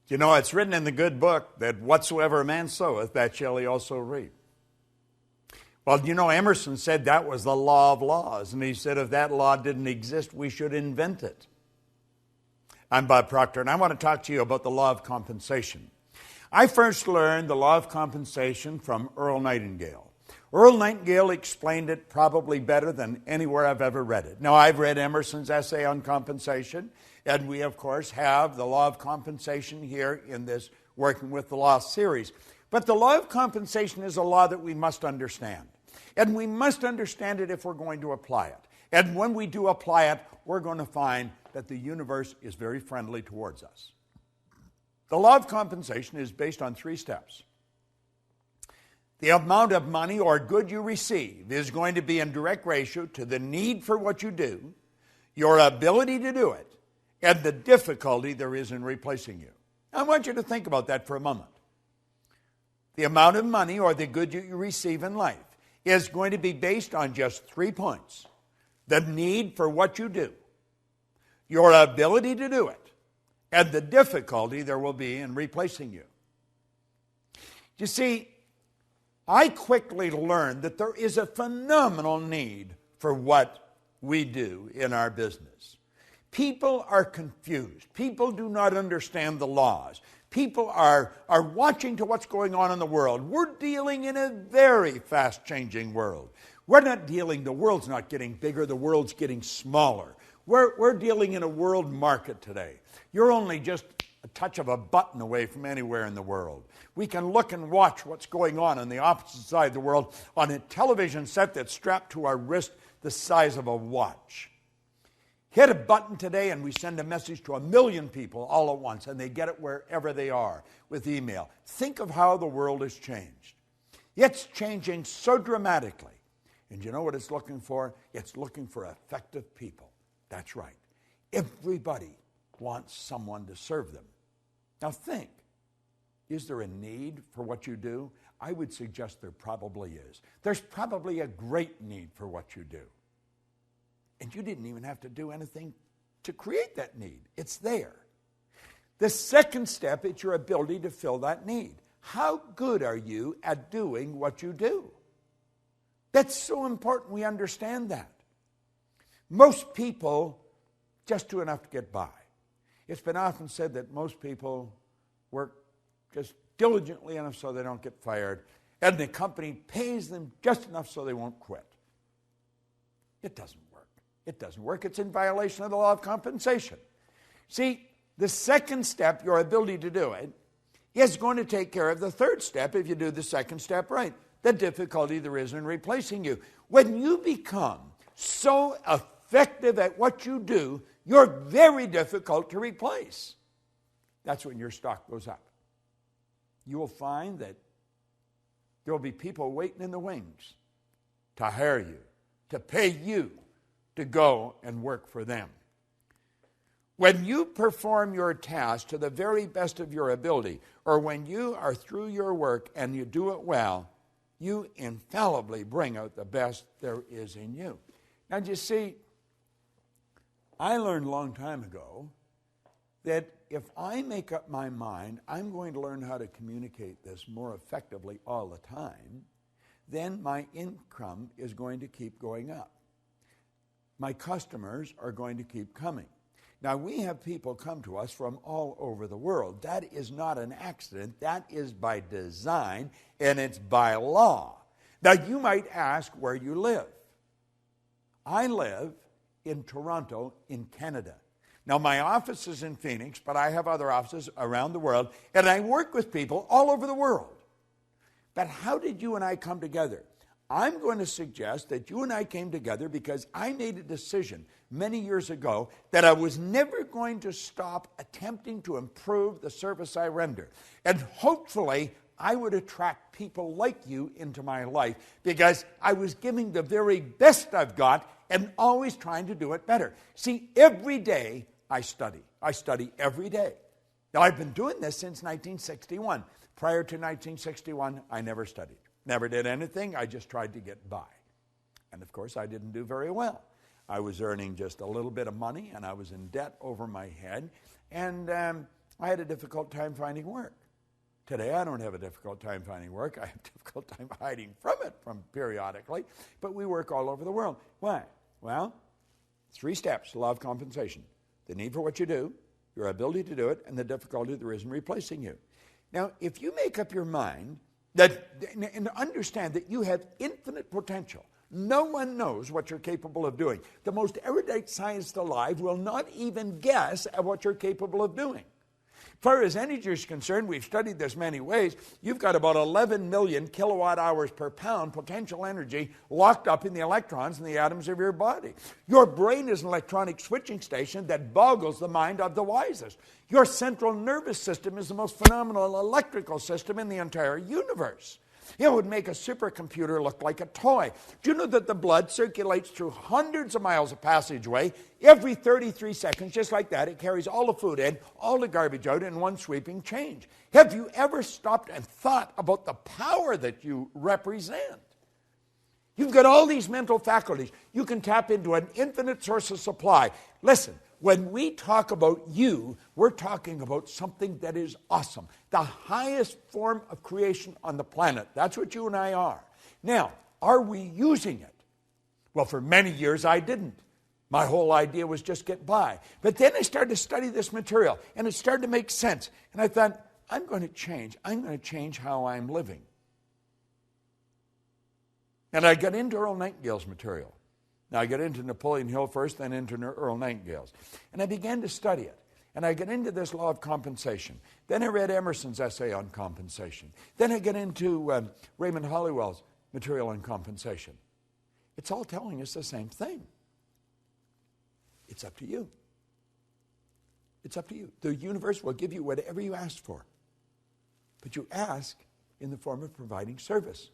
You know, it's written in the good book that whatsoever a man soweth, that shall he also reap. Well, you know, Emerson said that was the law of laws. And he said if that law didn't exist, we should invent it. I'm Bob Proctor, and I want to talk to you about the law of compensation. I first learned the law of compensation from Earl Nightingale. Earl Nightingale explained it probably better than anywhere I've ever read it. Now, I've read Emerson's essay on compensation, and we, of course, have the law of compensation here in this Working with the Law series. But the law of compensation is a law that we must understand. And we must understand it if we're going to apply it. And when we do apply it, we're going to find that the universe is very friendly towards us. The law of compensation is based on 3 steps. The amount of money or good you receive is going to be in direct ratio to the need for what you do, your ability to do it, and the difficulty there is in replacing you. I want you to think about that for a moment. The amount of money or the good you receive in life is going to be based on just 3 points. The need for what you do, your ability to do it, and the difficulty there will be in replacing you. You see, I quickly learned that there is a phenomenal need for what we do in our business. People are confused. People do not understand the laws. People are watching to what's going on in the world. We're dealing in a very fast-changing world. The world's not getting bigger, the world's getting smaller. We're dealing in a world market today. You're only just a touch of a button away from anywhere in the world. We can look and watch what's going on the opposite side of the world on a television set that's strapped to our wrist the size of a watch. Hit a button today and we send a message to 1 million people all at once, and they get it wherever they are with email. Think of how the world has changed. It's changing so dramatically. And you know what it's looking for? It's looking for effective people. That's right. Everybody wants someone to serve them. Now think, is there a need for what you do? I would suggest there probably is. There's probably a great need for what you do. And you didn't even have to do anything to create that need. It's there. The second step is your ability to fill that need. How good are you at doing what you do? That's so important we understand that. Most people just do enough to get by. It's been often said that most people work just diligently enough so they don't get fired, and the company pays them just enough so they won't quit. It doesn't work. It doesn't work. It's in violation of the law of compensation. See, the second step, your ability to do it, is going to take care of the third step if you do the second step right. The difficulty there is in replacing you. When you become so effective at what you do, you're very difficult to replace. That's when your stock goes up. You will find that there will be people waiting in the wings to hire you, to pay you to go and work for them. When you perform your task to the very best of your ability, or when you are through your work and you do it well, you infallibly bring out the best there is in you. Now, you see, I learned a long time ago that if I make up my mind, I'm going to learn how to communicate this more effectively all the time, then my income is going to keep going up. My customers are going to keep coming. Now, we have people come to us from all over the world. That is not an accident. That is by design, and it's by law. Now, you might ask where you live. I live in Toronto, in Canada. Now, my office is in Phoenix, but I have other offices around the world, and I work with people all over the world. But how did you and I come together? I'm going to suggest that you and I came together because I made a decision many years ago that I was never going to stop attempting to improve the service I render. And hopefully, I would attract people like you into my life because I was giving the very best I've got and always trying to do it better. See, every day I study. I study every day. Now, I've been doing this since 1961. Prior to 1961, I never studied. Never did anything. I just tried to get by. And, of course, I didn't do very well. I was earning just a little bit of money, and I was in debt over my head. And I had a difficult time finding work. Today, I don't have a difficult time finding work. I have a difficult time hiding from it periodically, but we work all over the world. Why? Well, 3 steps, law of compensation. The need for what you do, your ability to do it, and the difficulty there is in replacing you. Now, if you make up your mind that, and understand that you have infinite potential, no one knows what you're capable of doing. The most erudite scientist alive will not even guess at what you're capable of doing. As far as energy is concerned, we've studied this many ways. You've got about 11 million kilowatt hours per pound potential energy locked up in the electrons in the atoms of your body. Your brain is an electronic switching station that boggles the mind of the wisest. Your central nervous system is the most phenomenal electrical system in the entire universe. It would make a supercomputer look like a toy. Do you know that the blood circulates through hundreds of miles of passageway every 33 seconds, just like that? It carries all the food in, all the garbage out in one sweeping change. Have you ever stopped and thought about the power that you represent? You've got all these mental faculties. You can tap into an infinite source of supply. Listen, when we talk about you, we're talking about something that is awesome. The highest form of creation on the planet. That's what you and I are. Now, are we using it? Well, for many years I didn't. My whole idea was just get by. But then I started to study this material, and it started to make sense. And I thought, I'm going to change. I'm going to change how I'm living. And I got into Earl Nightingale's material. Now, I got into Napoleon Hill first, then into Earl Nightingale's. And I began to study it. And I got into this law of compensation. Then I read Emerson's essay on compensation. Then I got into Raymond Hollywell's material on compensation. It's all telling us the same thing. It's up to you. It's up to you. The universe will give you whatever you ask for. But you ask in the form of providing service.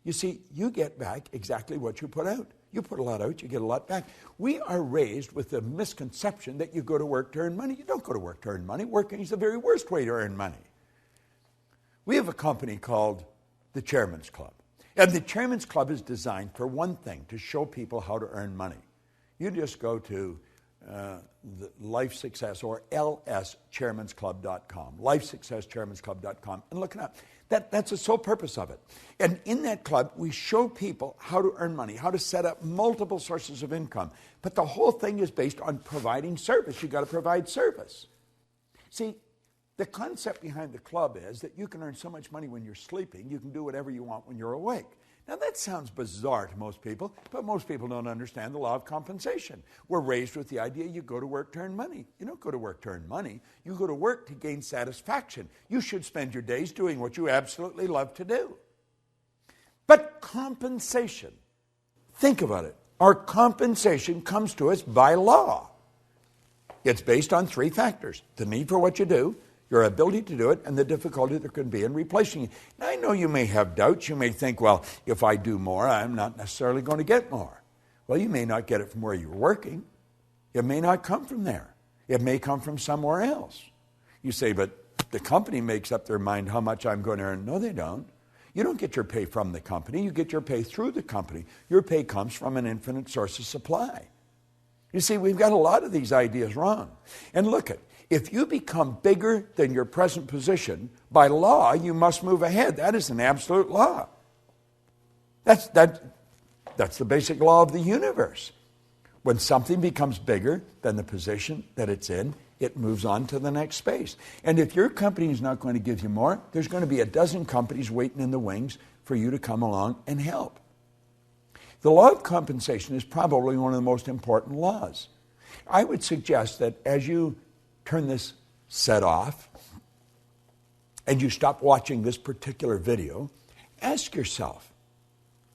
You see, you get back exactly what you put out. You put a lot out, you get a lot back. We are raised with the misconception that you go to work to earn money. You don't go to work to earn money. Working is the very worst way to earn money. We have a company called the Chairman's Club. And the Chairman's Club is designed for one thing, to show people how to earn money. You just go to the Life Success or lschairmansclub.com, lifesucceschairmansclub.com, and look it up. That's the sole purpose of it. And in that club, we show people how to earn money, how to set up multiple sources of income. But the whole thing is based on providing service. You've got to provide service. See, the concept behind the club is that you can earn so much money when you're sleeping, you can do whatever you want when you're awake. Now, that sounds bizarre to most people, but most people don't understand the law of compensation. We're raised with the idea you go to work to earn money. You don't go to work to earn money. You go to work to gain satisfaction. You should spend your days doing what you absolutely love to do. But compensation, think about it. Our compensation comes to us by law. It's based on 3 factors: the need for what you do, your ability to do it, and the difficulty there can be in replacing you. Now, I know you may have doubts. You may think, well, if I do more, I'm not necessarily going to get more. Well, you may not get it from where you're working. It may not come from there. It may come from somewhere else. You say, but the company makes up their mind how much I'm going to earn. No, they don't. You don't get your pay from the company. You get your pay through the company. Your pay comes from an infinite source of supply. You see, we've got a lot of these ideas wrong. And look at, if you become bigger than your present position, by law, you must move ahead. That is an absolute law. That's the basic law of the universe. When something becomes bigger than the position that it's in, it moves on to the next space. And if your company is not going to give you more, there's going to be a dozen companies waiting in the wings for you to come along and help. The law of compensation is probably one of the most important laws. I would suggest that as you turn this set off and you stop watching this particular video, ask yourself,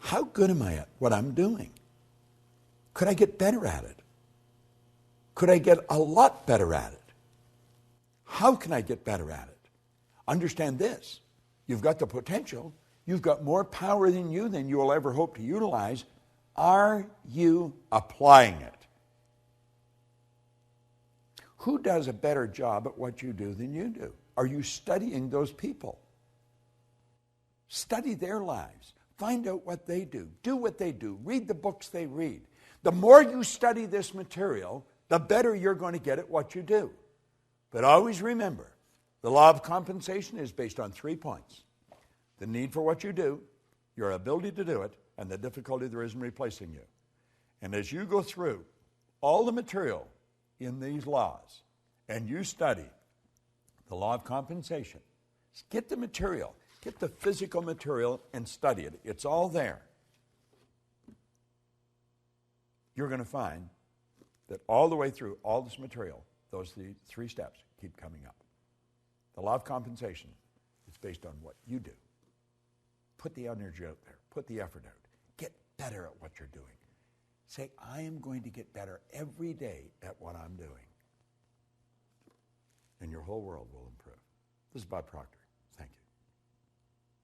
how good am I at what I'm doing? Could I get better at it? Could I get a lot better at it? How can I get better at it? Understand this. You've got the potential. You've got more power than you will ever hope to utilize. Are you applying it? Who does a better job at what you do than you do? Are you studying those people? Study their lives. Find out what they do. Do what they do. Read the books they read. The more you study this material, the better you're going to get at what you do. But always remember, The law of compensation is based on 3 points: the need for what you do, your ability to do it, and the difficulty there is in replacing you. And as you go through all the material in these laws and you study the law of compensation, get the material, get the physical material and study it. It's all there. You're going to find that all the way through all this material, those 3 steps keep coming up. The law of compensation is based on what you do. Put the energy out there. Put the effort out. Get better at what you're doing. Say, I am going to get better every day at what I'm doing. And your whole world will improve. This is Bob Proctor.